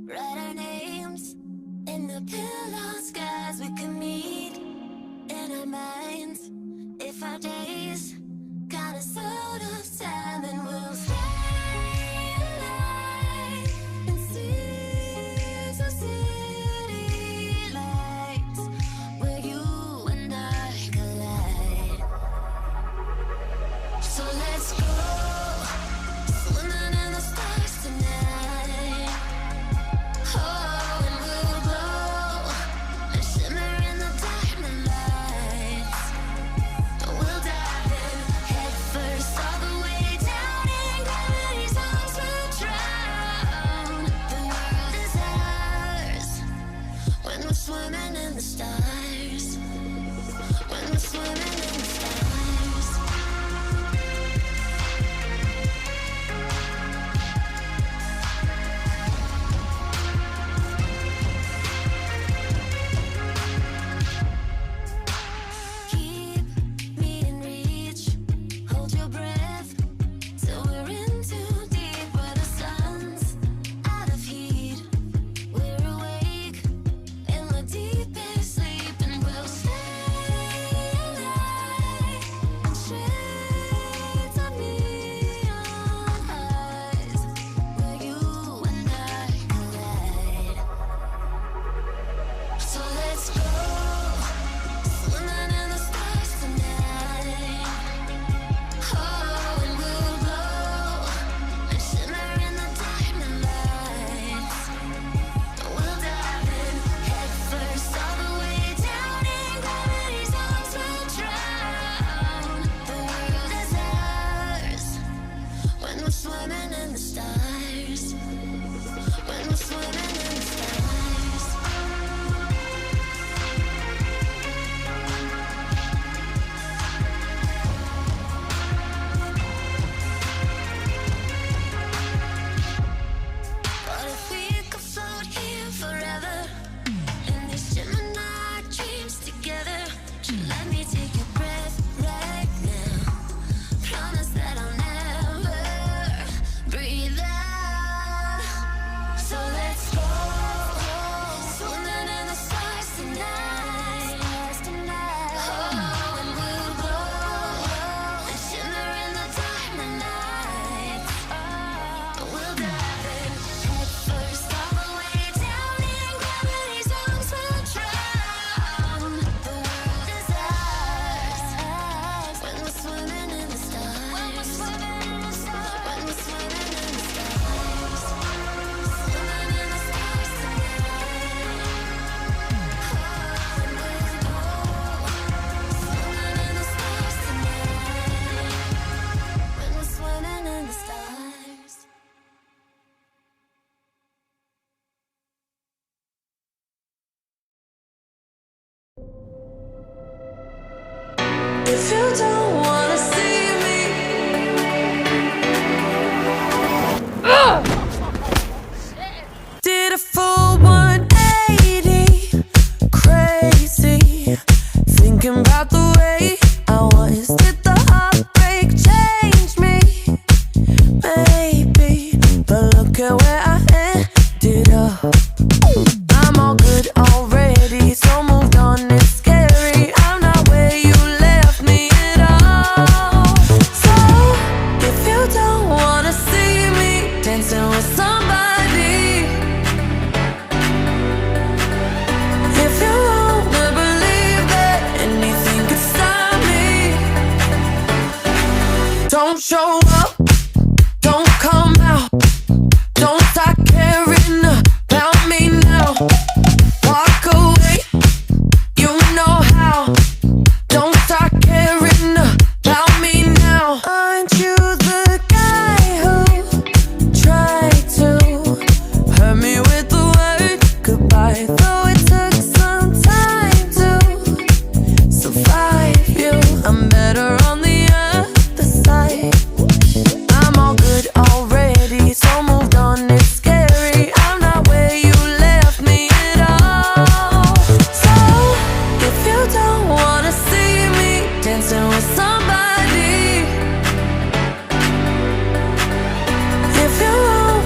Write our names in the pillow skies. We could meet in our minds. If our days got us out of time, then we'll stay alive and see some city lights where you and I collide. So let's go swimming in the stars tonight. Oh, and we'll glow and shimmer in the diamond lights. We'll dive in head first, all the way down in gravity's arms. We'll drown. The world is ours when we're swimming in the stars. When we're swimming in the stars. Keep me in reach. Hold your breath till we're in too deep, where the sun's out of heat. We're awake in the deepest sleep, and we'll stay alive in shades of neon eyes where you and I collide. So let's go swimming in the stars tonight. Oh, and we'll glow and shimmer in the diamond lights. We'll dive in head first, all the way down in gravity's arms. We'll drown. The world is ours when we're swimming in the stars. When we're swimming in the stars.